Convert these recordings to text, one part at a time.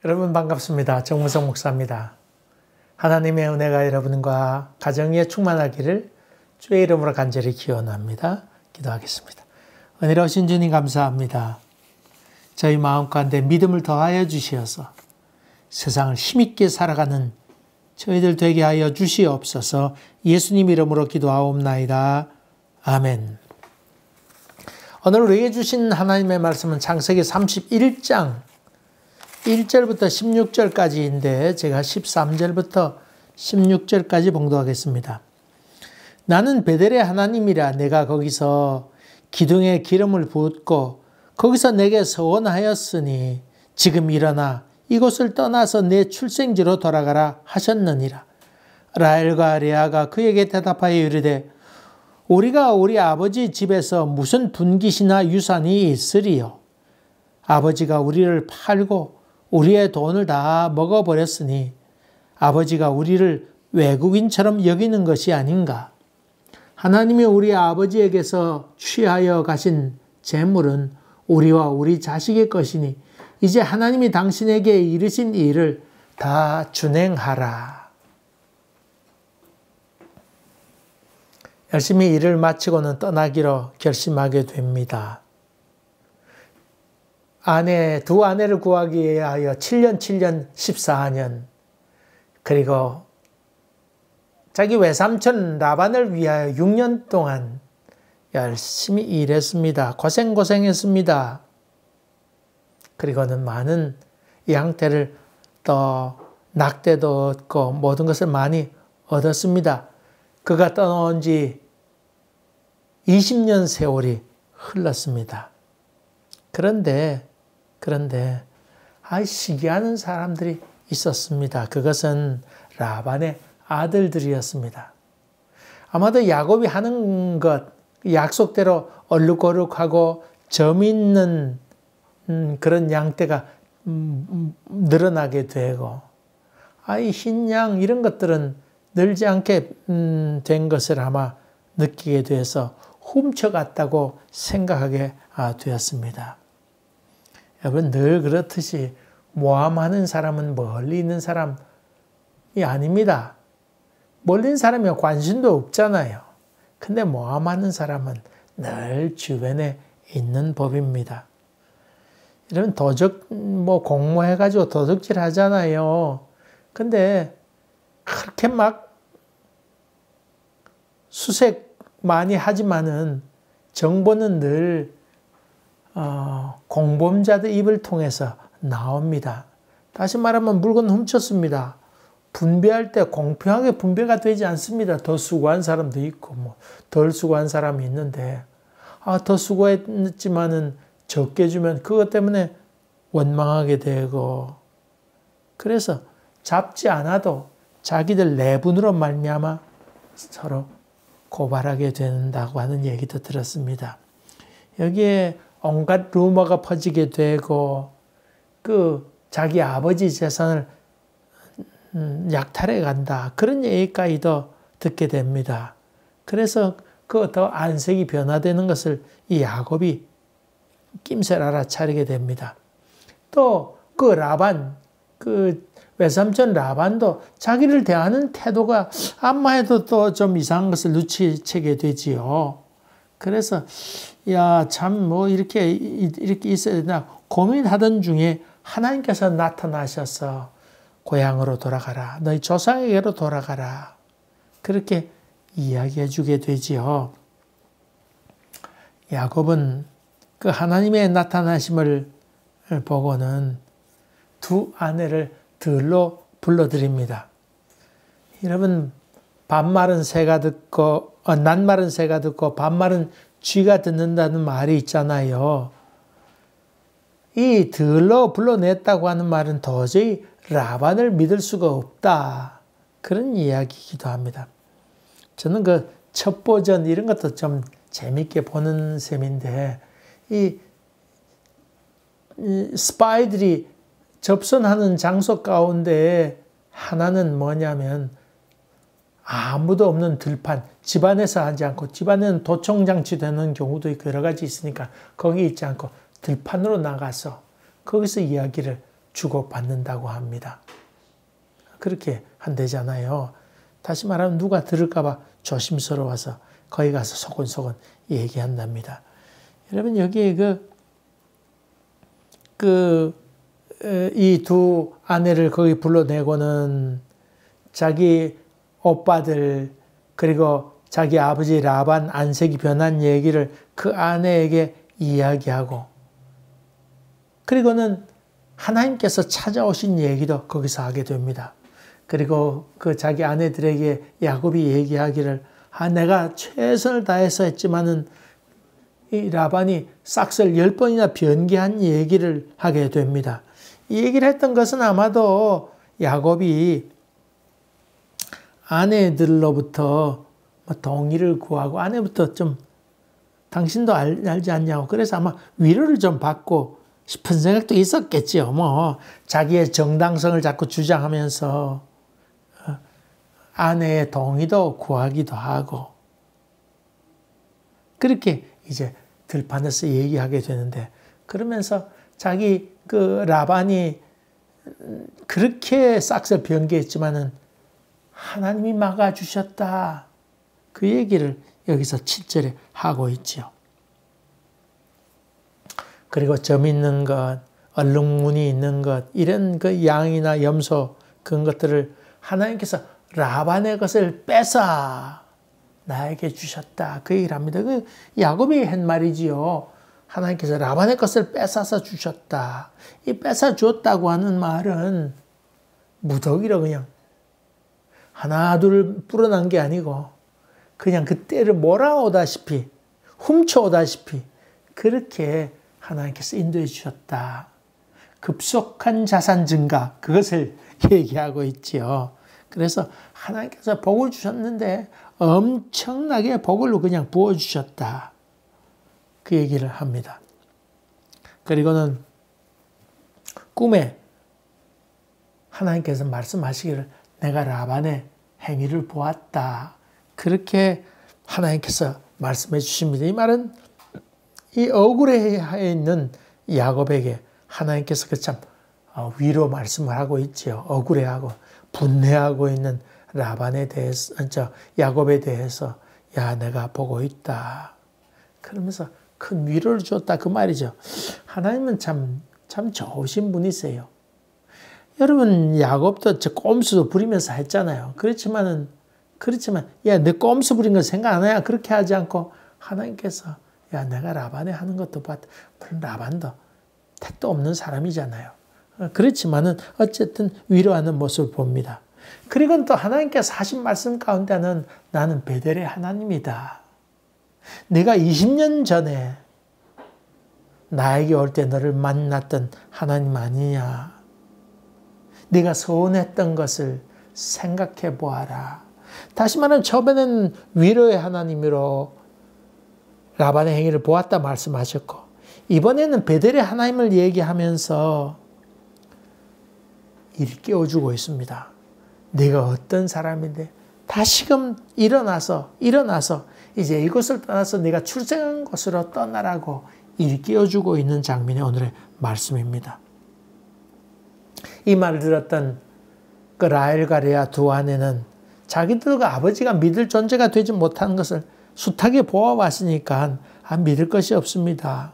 여러분 반갑습니다. 정무성 목사입니다. 하나님의 은혜가 여러분과 가정에 충만하기를 주의 이름으로 간절히 기원합니다. 기도하겠습니다. 은혜로우신 주님 감사합니다. 저희 마음 가운데 믿음을 더하여 주시어서 세상을 힘있게 살아가는 저희들 되게 하여 주시옵소서. 예수님 이름으로 기도하옵나이다. 아멘. 오늘 우리에게 주신 하나님의 말씀은 창세기 31장 1절부터 16절까지인데 제가 13절부터 16절까지 봉독하겠습니다. 나는 베델의 하나님이라. 내가 거기서 기둥에 기름을 붓고 거기서 내게 서원하였으니 지금 일어나 이곳을 떠나서 내 출생지로 돌아가라 하셨느니라. 라헬과 레아가 그에게 대답하여 이르되 우리가 우리 아버지 집에서 무슨 분깃이나 유산이 있으리요. 아버지가 우리를 팔고 우리의 돈을 다 먹어버렸으니 아버지가 우리를 외국인처럼 여기는 것이 아닌가. 하나님이 우리 아버지에게서 취하여 가신 재물은 우리와 우리 자식의 것이니 이제 하나님이 당신에게 이르신 일을 다 준행하라. 열심히 일을 마치고는 떠나기로 결심하게 됩니다. 두 아내를 구하기 위하여 7년 14년, 그리고 자기 외삼촌 라반을 위하여 6년 동안 열심히 일했습니다. 고생했습니다. 그리고는 많은 양떼를 또 낙대도 얻고 모든 것을 많이 얻었습니다. 그가 떠나온 지 20년 세월이 흘렀습니다. 그런데 시기하는 사람들이 있었습니다. 그것은 라반의 아들들이었습니다. 아마도 야곱이 하는 것, 약속대로 얼룩거룩하고 점 있는 그런 양떼가 늘어나게 되고, 흰 양 이런 것들은 늘지 않게 된 것을 아마 느끼게 돼서 훔쳐갔다고 생각하게 되었습니다. 여러분, 늘 그렇듯이 모함하는 사람은 멀리 있는 사람이 아닙니다. 멀리 있는 사람이 관심도 없잖아요. 근데 모함하는 사람은 늘 주변에 있는 법입니다. 여러분, 공모해가지고 도적질 하잖아요. 근데 그렇게 막 수색 많이 하지만은 정보는 늘 공범자들 입을 통해서 나옵니다. 다시 말하면 물건 훔쳤습니다. 분배할 때 공평하게 분배가 되지 않습니다. 더 수고한 사람도 있고 덜 수고한 사람이 있는데 더 수고했지만은 적게 주면 그것 때문에 원망하게 되고, 그래서 잡지 않아도 자기들 내분으로 말미암아 서로 고발하게 된다고 하는 얘기도 들었습니다. 여기에 온갖 루머가 퍼지게 되고 자기 아버지 재산을 약탈해 간다, 그런 얘기까지도 듣게 됩니다. 그래서 더 안색이 변화되는 것을 이 야곱이 낌새를 알아차리게 됩니다. 또 라반, 외삼촌 라반도 자기를 대하는 태도가 암마해도 또 좀 이상한 것을 눈치채게 되지요. 그래서 이렇게 있어야 되나 고민하던 중에 하나님께서 나타나셔서 고향으로 돌아가라, 너희 조상에게로 돌아가라, 그렇게 이야기해 주게 되지요. 야곱은 그 하나님의 나타나심을 보고는 두 아내를 들로 불러드립니다. 여러분, 낱말은 새가 듣고 낱말은 쥐가 듣는다는 말이 있잖아요. 이 들로 불러냈다고 하는 말은 도저히 라반을 믿을 수가 없다, 그런 이야기이기도 합니다. 저는 그 첩보전 이런 것도 좀 재밌게 보는 셈인데, 이 스파이들이 접선하는 장소 가운데 하나는 뭐냐면 아무도 없는 들판, 집안에서 하지 않고, 집안에는 도청장치 되는 경우도 있고 여러 가지 있으니까 거기 있지 않고 들판으로 나가서 거기서 이야기를 주고받는다고 합니다. 그렇게 한대잖아요. 다시 말하면 누가 들을까 봐 조심스러워서 거기 가서 소곤소곤 얘기한답니다. 여러분 여기에 이 두 아내를 거기 불러내고는 자기 오빠들 그리고 자기 아버지 라반 안색이 변한 얘기를 그 아내에게 이야기하고 그리고는 하나님께서 찾아오신 얘기도 거기서 하게 됩니다. 그리고 그 자기 아내들에게 야곱이 얘기하기를 내가 최선을 다해서 했지만은 이 라반이 싹쓸 10번이나 변개한 얘기를 하게 됩니다. 이 얘기를 했던 것은 아마도 야곱이 아내들로부터 동의를 구하고 아내부터 좀 당신도 알지 않냐고 그래서 아마 위로를 좀 받고 싶은 생각도 있었겠지요. 자기의 정당성을 자꾸 주장하면서 아내의 동의도 구하기도 하고 그렇게 이제 들판에서 얘기하게 되는데 그러면서 자기 그 라반이 그렇게 싹쓸 변개했지만은 하나님이 막아주셨다. 그 얘기를 여기서 7절에 하고 있지요. 그리고 점 있는 것, 얼룩무늬 있는 것, 이런 그 양이나 염소 그런 것들을 하나님께서 라반의 것을 뺏어 나에게 주셨다. 그 얘기를 합니다. 그 야곱이 한 말이지요. 하나님께서 라반의 것을 뺏어서 주셨다. 이 뺏어 줬다고 하는 말은 무더기로 그냥 하나 둘 불어난 게 아니고 그냥 그 때를 몰아오다시피 훔쳐오다시피 그렇게 하나님께서 인도해 주셨다. 급속한 자산 증가 그것을 얘기하고 있지요. 그래서 하나님께서 복을 주셨는데 엄청나게 복을 그냥 부어주셨다. 그 얘기를 합니다. 그리고는 꿈에 하나님께서 말씀하시기를 내가 라반의 행위를 보았다. 그렇게 하나님께서 말씀해 주십니다. 이 말은 이 억울해 있는 야곱에게 하나님께서 그 참 위로 말씀을 하고 있지요. 억울해하고 분해하고 있는 라반에 대해서, 야곱에 대해서 야 내가 보고 있다. 그러면서 큰 위로를 줬다 그 말이죠. 하나님은 참 좋으신 분이세요. 여러분 야곱도 저 꼼수도 부리면서 했잖아요. 그렇지만 야 내 꼼수 부린 거 생각 안 해야 그렇게 하지 않고 하나님께서 야 내가 라반에 하는 것도 봤다. 물론 라반도 택도 없는 사람이잖아요. 그렇지만은 어쨌든 위로하는 모습을 봅니다. 그리고 또 하나님께서 하신 말씀 가운데는 나는 베델의 하나님이다. 내가 20년 전에 나에게 올 때 너를 만났던 하나님 아니냐. 네가 서운했던 것을 생각해 보아라. 다시 말하면 처음에는 위로의 하나님으로 라반의 행위를 보았다 말씀하셨고 이번에는 베델의 하나님을 얘기하면서 일깨워주고 있습니다. 네가 어떤 사람인데 다시금 일어나서 이제 이곳을 떠나서 네가 출생한 곳으로 떠나라고 일깨워주고 있는 장면이 오늘의 말씀입니다. 이 말을 들었던 그 라헬과 레아 두 아내는 자기들과 아버지가 믿을 존재가 되지 못하는 것을 숱하게 보아왔으니까 믿을 것이 없습니다.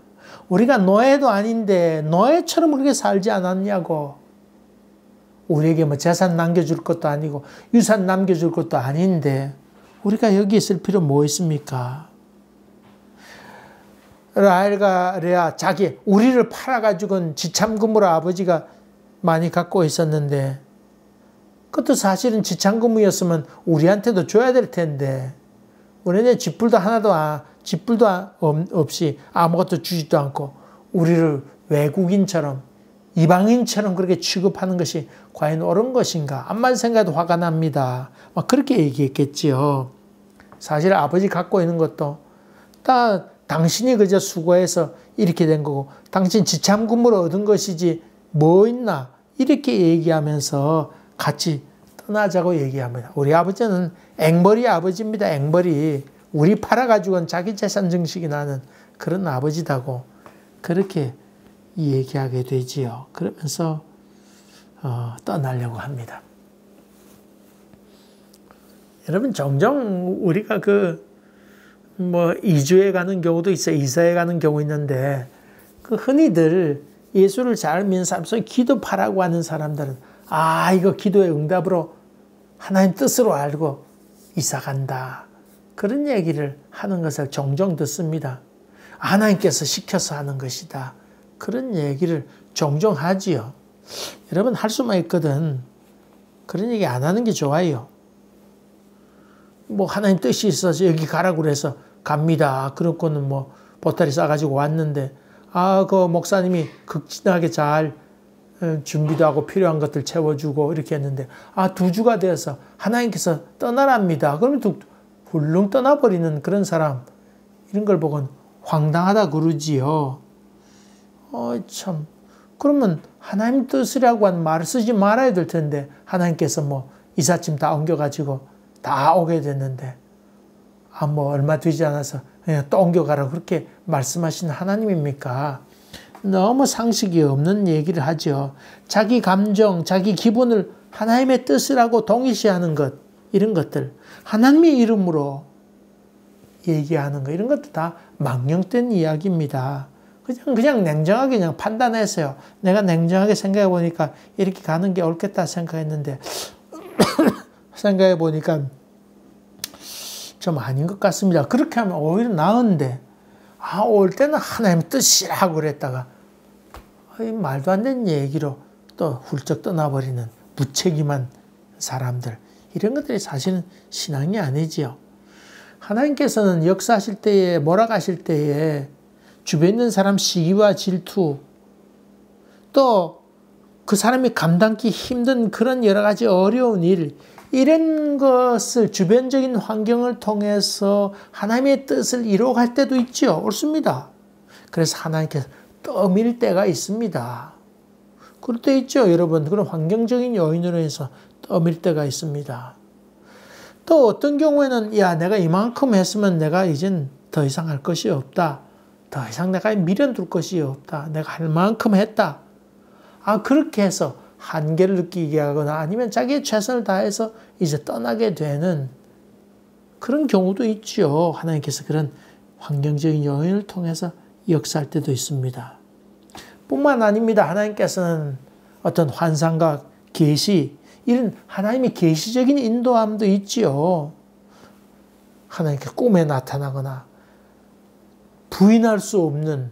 우리가 노예도 아닌데 노예처럼 그렇게 살지 않았냐고. 우리에게 뭐 재산 남겨줄 것도 아니고 유산 남겨줄 것도 아닌데 우리가 여기 있을 필요 뭐 있습니까? 라헬과 레아 우리를 팔아가지고는 지참금으로 아버지가 많이 갖고 있었는데 그것도 사실은 지참금이었으면 우리한테도 줘야 될 텐데 우리는 쥐뿔도 없이 아무것도 주지도 않고 우리를 외국인처럼 이방인처럼 그렇게 취급하는 것이 과연 옳은 것인가? 암만 생각해도 화가 납니다. 막 그렇게 얘기했겠지요. 사실 아버지 갖고 있는 것도 다 당신이 그저 수고해서 이렇게 된 거고 당신 지참금으로 얻은 것이지 뭐 있나? 이렇게 얘기하면서 같이 떠나자고 얘기합니다. 우리 아버지는 앵벌이 아버지입니다. 앵벌이. 우리 팔아가지고는 자기 재산 증식이 나는 그런 아버지다고 그렇게 얘기하게 되지요. 그러면서 떠나려고 합니다. 여러분, 종종 우리가 이주에 가는 경우도 있어요. 이사에 가는 경우 있는데, 흔히들 예수를 잘 믿는 사람 속에 기도파라고 하는 사람들은, 이거 기도의 응답으로 하나님 뜻으로 알고 이사 간다. 그런 얘기를 하는 것을 종종 듣습니다. 하나님께서 시켜서 하는 것이다. 그런 얘기를 종종 하지요. 여러분, 할 수만 있거든 그런 얘기 안 하는 게 좋아요. 하나님 뜻이 있어서 여기 가라고 그래서 갑니다. 그렇고는 보따리 싸가지고 왔는데, 그 목사님이 극진하게 잘 준비도 하고 필요한 것들 채워주고 이렇게 했는데, 2주가 되어서 하나님께서 떠나랍니다. 그러면 또 훌렁 떠나버리는 그런 사람, 이런 걸 보고는 황당하다 그러지요. 참. 그러면 하나님 뜻이라고 한 말을 쓰지 말아야 될 텐데, 하나님께서 이삿짐 다 옮겨가지고 다 오게 됐는데, 얼마 되지 않아서 그냥 또 옮겨가라고 그렇게 말씀하시는 하나님입니까? 너무 상식이 없는 얘기를 하죠. 자기 감정, 자기 기분을 하나님의 뜻이라고 동의시하는 것, 이런 것들, 하나님의 이름으로 얘기하는 것, 이런 것도 다 망령된 이야기입니다. 그냥 냉정하게 그냥 판단했어요. 내가 냉정하게 생각해 보니까 이렇게 가는 게 옳겠다 생각했는데, 생각해 보니까 좀 아닌 것 같습니다. 그렇게 하면 오히려 나은데, 올 때는 하나님의 뜻이라고 그랬다가, 말도 안 되는 얘기로 또 훌쩍 떠나버리는 무책임한 사람들, 이런 것들이 사실은 신앙이 아니지요. 하나님께서는 역사하실 때에, 몰아가실 때에 주변에 있는 사람 시기와 질투, 또 그 사람이 감당기 힘든 그런 여러 가지 어려운 일, 이런 것을 주변적인 환경을 통해서 하나님의 뜻을 이루어갈 때도 있죠. 옳습니다. 그래서 하나님께서 떠밀 때가 있습니다. 그럴 때 있죠, 여러분. 그런 환경적인 요인으로 해서 떠밀 때가 있습니다. 또 어떤 경우에는, 내가 이만큼 했으면 내가 이젠 더 이상 할 것이 없다. 더 이상 내가 미련둘 것이 없다. 내가 할 만큼 했다. 그렇게 해서 한계를 느끼게 하거나 아니면 자기의 최선을 다해서 이제 떠나게 되는 그런 경우도 있죠. 하나님께서 그런 환경적인 요인을 통해서 역사할 때도 있습니다. 뿐만 아닙니다. 하나님께서는 어떤 환상과 계시, 이런 하나님의 계시적인 인도함도 있지요. 하나님께 꿈에 나타나거나 부인할 수 없는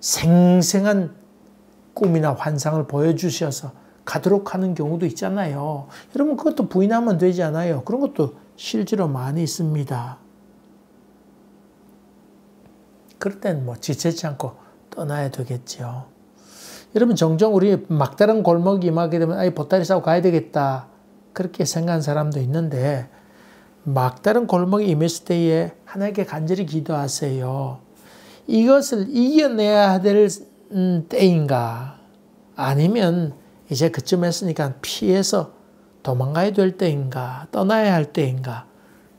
생생한 꿈이나 환상을 보여주셔서 가도록 하는 경우도 있잖아요. 여러분, 그것도 부인하면 되지 않아요. 그런 것도 실제로 많이 있습니다. 그럴 땐 지체치 않고 떠나야 되겠죠. 여러분, 종종 우리 막다른 골목이 임하게 되면 보따리 싸고 가야 되겠다, 그렇게 생각하는 사람도 있는데, 막다른 골목이 임했을 때에 하나님께 간절히 기도하세요. 이것을 이겨내야 될 때인가, 아니면 이제 그쯤 했으니까 피해서 도망가야 될 때인가, 떠나야 할 때인가,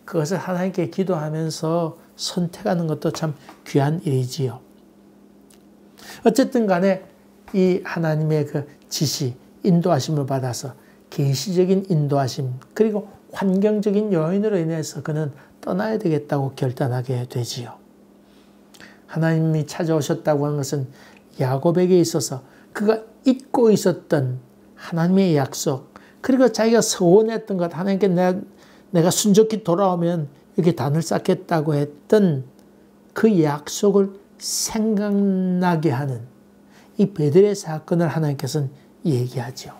그것을 하나님께 기도하면서 선택하는 것도 참 귀한 일이지요. 어쨌든 간에 이 하나님의 그 지시, 인도하심을 받아서 계시적인 인도하심, 그리고 환경적인 요인으로 인해서 그는 떠나야 되겠다고 결단하게 되지요. 하나님이 찾아오셨다고 하는 것은 야곱에게 있어서 그가 잊고 있었던 하나님의 약속, 그리고 자기가 서원했던 것, 하나님께 내가 순적히 돌아오면 이렇게 단을 쌓겠다고 했던 그 약속을 생각나게 하는 이 베들의 사건을 하나님께서는 얘기하죠.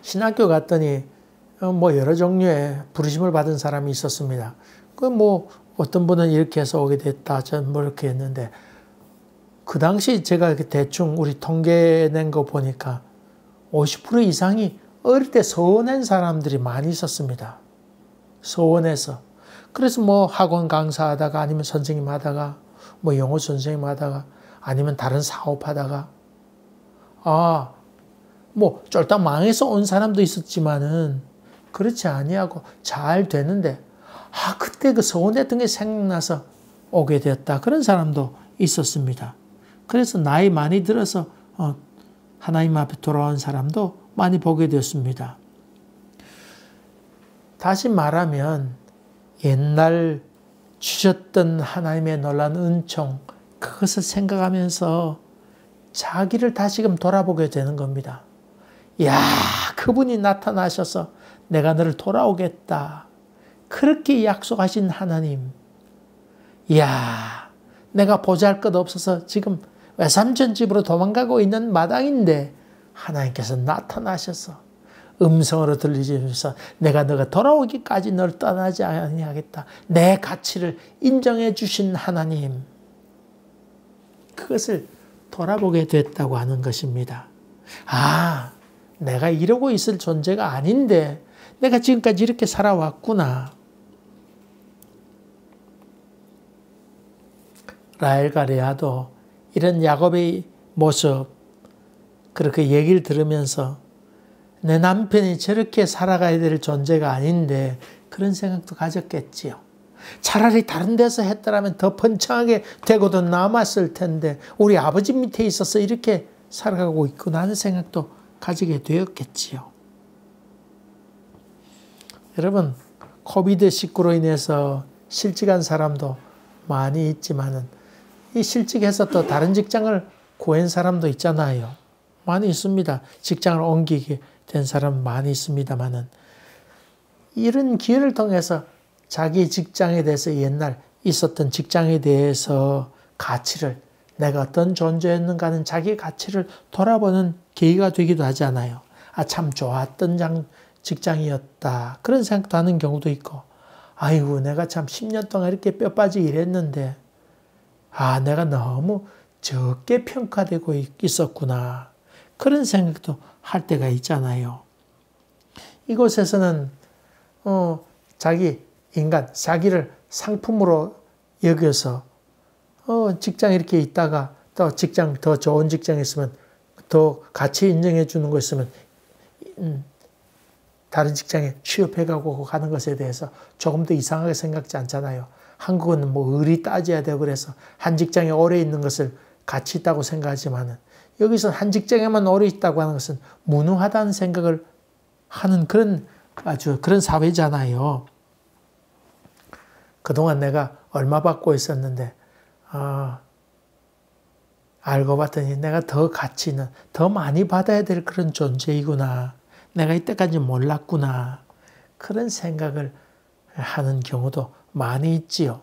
신학교 갔더니 여러 종류의 부르심을 받은 사람이 있었습니다. 어떤 분은 이렇게 해서 오게 됐다, 전 이렇게 했는데, 그 당시 제가 대충 우리 통계 낸 거 보니까 50% 이상이 어릴 때 서원한 사람들이 많이 있었습니다. 서원해서. 그래서 학원 강사하다가, 아니면 선생님 하다가, 영어 선생님 하다가, 아니면 다른 사업하다가, 쫄딱 망해서 온 사람도 있었지만은, 그렇지 아니하고 잘 되는데, 그때 그 서원했던 게 생각나서 오게 되었다. 그런 사람도 있었습니다. 그래서 나이 많이 들어서 하나님 앞에 돌아온 사람도 많이 보게 되었습니다. 다시 말하면 옛날 주셨던 하나님의 놀라운 은총, 그것을 생각하면서 자기를 다시금 돌아보게 되는 겁니다. 야, 그분이 나타나셔서 내가 너를 돌아오겠다. 그렇게 약속하신 하나님. 야, 내가 보잘것없어서 지금 외삼촌 집으로 도망가고 있는 마당인데 하나님께서 나타나셔서 음성으로 들리시면서 내가 너가 돌아오기까지 너를 떠나지 아니하겠다. 내 가치를 인정해 주신 하나님. 그것을 돌아보게 됐다고 하는 것입니다. 아, 내가 이러고 있을 존재가 아닌데 내가 지금까지 이렇게 살아왔구나. 라헬과 레아도 이런 야곱의 모습, 그렇게 얘기를 들으면서 내 남편이 저렇게 살아가야 될 존재가 아닌데 그런 생각도 가졌겠지요. 차라리 다른 데서 했더라면 더 번창하게 되고도 남았을 텐데 우리 아버지 밑에 있어서 이렇게 살아가고 있구나 하는 생각도 가지게 되었겠지요. 여러분, 코비드19로 인해서 실직한 사람도 많이 있지만은 이 실직해서 또 다른 직장을 구한 사람도 있잖아요. 많이 있습니다. 직장을 옮기게 된 사람 많이 있습니다만은 이런 기회를 통해서 자기 직장에 대해서 옛날 있었던 직장에 대해서 가치를 내가 어떤 존재였는가 하는 자기 가치를 돌아보는 계기가 되기도 하잖아요. 아, 참 좋았던 직장이었다. 그런 생각도 하는 경우도 있고 아이고 내가 참 10년 동안 이렇게 뼈 빠지게 일했는데 아, 내가 너무 적게 평가되고 있었구나. 그런 생각도 할 때가 있잖아요. 이곳에서는 자기를 상품으로 여겨서 직장에 이렇게 있다가 또 직장 더 좋은 직장에 있으면 더 가치 인정해 주는 거 있으면 다른 직장에 취업해가고 가는 것에 대해서 조금 더 이상하게 생각지 않잖아요. 한국은 뭐 의리 따져야 되고 그래서 한 직장에 오래 있는 것을 가치 있다고 생각하지만은 여기서 한 직장에만 오래 있다고 하는 것은 무능하다는 생각을 하는 그런 사회잖아요. 그동안 내가 얼마 받고 있었는데 알고 봤더니 내가 더 가치 있는, 더 많이 받아야 될 그런 존재이구나. 내가 이때까지 몰랐구나. 그런 생각을 하는 경우도 많이 있지요.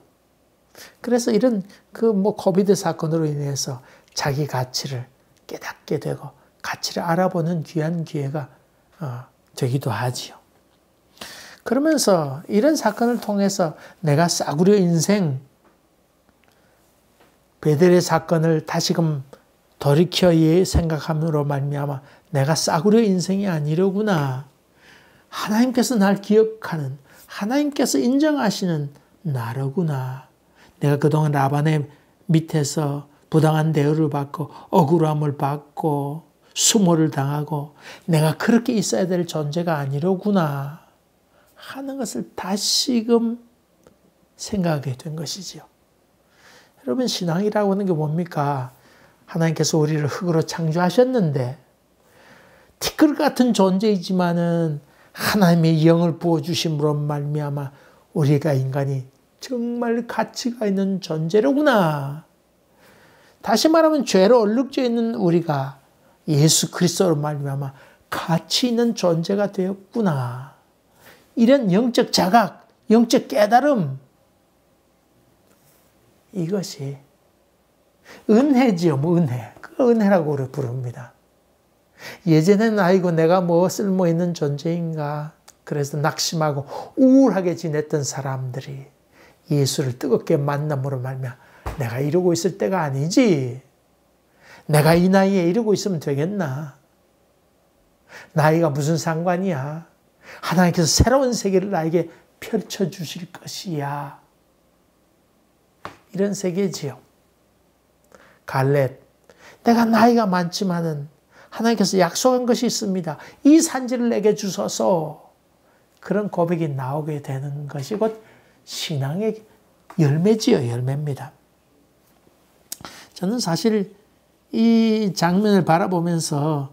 그래서 이런 코비드 사건으로 인해서 자기 가치를 깨닫게 되고 가치를 알아보는 귀한 기회가 되기도 하지요. 그러면서 이런 사건을 통해서 내가 싸구려 인생, 베델의 사건을 다시금 돌이켜 생각함으로 말미암아 내가 싸구려 인생이 아니로구나. 하나님께서 날 기억하는, 하나님께서 인정하시는 나로구나. 내가 그동안 라반의 밑에서 부당한 대우를 받고 억울함을 받고 수모를 당하고 내가 그렇게 있어야 될 존재가 아니로구나 하는 것을 다시금 생각하게 된 것이지요. 여러분, 신앙이라고 하는 게 뭡니까? 하나님께서 우리를 흙으로 창조하셨는데 티끌 같은 존재이지만은 하나님의 영을 부어주심으로 말미암아 우리가 인간이 정말 가치가 있는 존재로구나. 다시 말하면 죄로 얼룩져 있는 우리가 예수 그리스도로 말미암아 가치 있는 존재가 되었구나. 이런 영적 자각, 영적 깨달음, 이것이 은혜지요. 은혜. 그 은혜라고 우리 부릅니다. 예전에는 아이고 내가 뭐 쓸모 있는 존재인가 그래서 낙심하고 우울하게 지냈던 사람들이 예수를 뜨겁게 만남으로 말미암아 내가 이러고 있을 때가 아니지. 내가 이 나이에 이러고 있으면 되겠나. 나이가 무슨 상관이야. 하나님께서 새로운 세계를 나에게 펼쳐주실 것이야. 이런 세계지요. 갈렙, 내가 나이가 많지만은 하나님께서 약속한 것이 있습니다. 이 산지를 내게 주소서. 그런 고백이 나오게 되는 것이 곧 신앙의 열매지요. 열매입니다. 저는 사실 이 장면을 바라보면서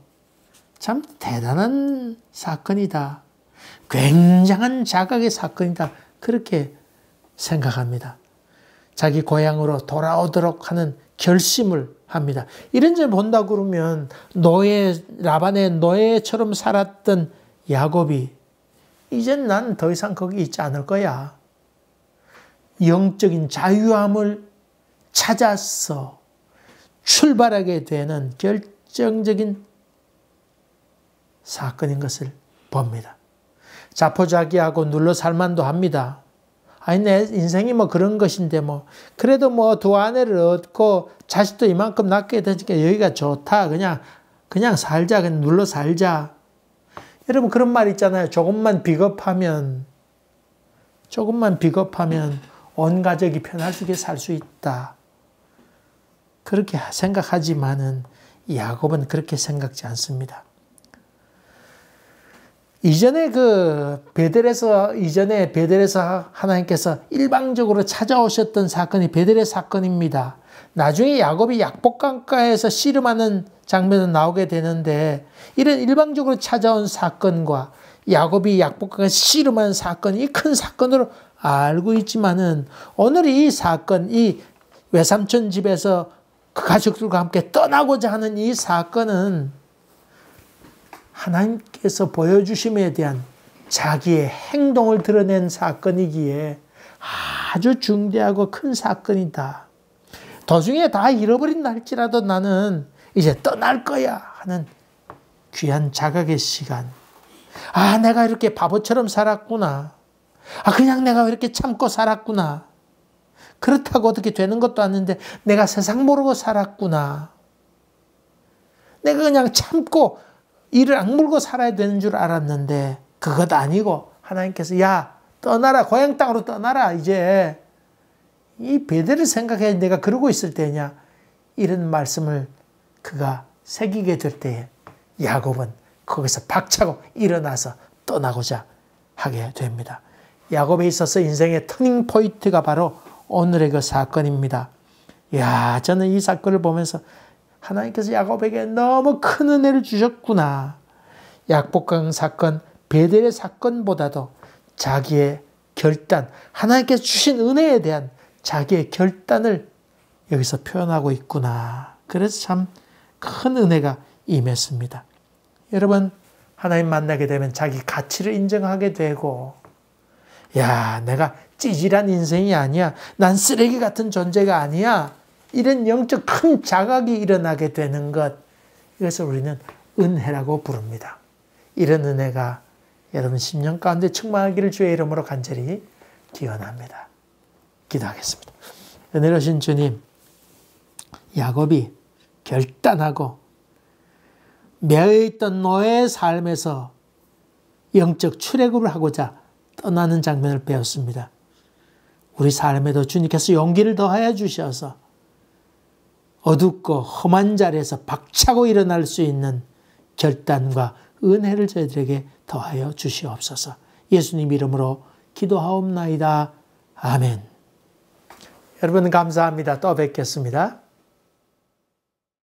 참 대단한 사건이다. 굉장한 자각의 사건이다. 그렇게 생각합니다. 자기 고향으로 돌아오도록 하는 결심을 합니다. 이런 점 본다 그러면 라반의 노예처럼 살았던 야곱이 이젠 난 더 이상 거기 있지 않을 거야. 영적인 자유함을 찾아서 출발하게 되는 결정적인 사건인 것을 봅니다. 자포자기하고 눌러 살만도 합니다. 아니 내 인생이 뭐 그런 것인데 뭐 그래도 뭐 두 아내를 얻고 자식도 이만큼 낳게 되니까 여기가 좋다. 그냥 살자. 그냥 눌러 살자. 여러분 그런 말 있잖아요. 조금만 비겁하면 온 가족이 편하게 살 수 있다. 그렇게 생각하지만은 야곱은 그렇게 생각지 않습니다. 이전에 베델에서 하나님께서 일방적으로 찾아오셨던 사건이 베델의 사건입니다. 나중에 야곱이 약복강가에서 씨름하는 장면은 나오게 되는데 이런 일방적으로 찾아온 사건과 야곱이 약복강가에서 씨름하는 사건이 이 큰 사건으로 알고 있지만은 오늘 이 사건, 이 외삼촌 집에서 그 가족들과 함께 떠나고자 하는 이 사건은 하나님께서 보여주심에 대한 자기의 행동을 드러낸 사건이기에 아주 중대하고 큰 사건이다. 도중에 다 잃어버린다 할지라도 나는 이제 떠날 거야 하는 귀한 자각의 시간. 내가 이렇게 바보처럼 살았구나. 그냥 내가 이렇게 참고 살았구나. 그렇다고 어떻게 되는 것도 아닌데 내가 세상 모르고 살았구나. 내가 그냥 참고 이를 악물고 살아야 되는 줄 알았는데 그것 아니고 하나님께서 야 떠나라. 고향 땅으로 떠나라. 이제 이 베델을 생각해 내가 그러고 있을 때냐. 이런 말씀을 그가 새기게 될 때에 야곱은 거기서 박차고 일어나서 떠나고자 하게 됩니다. 야곱에 있어서 인생의 터닝 포인트가 바로 오늘의 그 사건입니다. 저는 이 사건을 보면서 하나님께서 야곱에게 너무 큰 은혜를 주셨구나. 약복강 사건, 베델의 사건보다도 자기의 결단, 하나님께서 주신 은혜에 대한 자기의 결단을 여기서 표현하고 있구나. 그래서 참 큰 은혜가 임했습니다. 여러분, 하나님 만나게 되면 자기 가치를 인정하게 되고 내가 찌질한 인생이 아니야. 난 쓰레기 같은 존재가 아니야. 이런 영적 큰 자각이 일어나게 되는 것. 이것을 우리는 은혜라고 부릅니다. 이런 은혜가 여러분 심령 가운데 충만하기를 주의 이름으로 간절히 기원합니다. 기도하겠습니다. 은혜로우신 주님, 야곱이 결단하고 매여있던 노예의 삶에서 영적 출애굽을 하고자 떠나는 장면을 배웠습니다. 우리 삶에도 주님께서 용기를 더하여 주셔서 어둡고 험한 자리에서 박차고 일어날 수 있는 결단과 은혜를 저희들에게 더하여 주시옵소서. 예수님 이름으로 기도하옵나이다. 아멘. 여러분 감사합니다. 또 뵙겠습니다.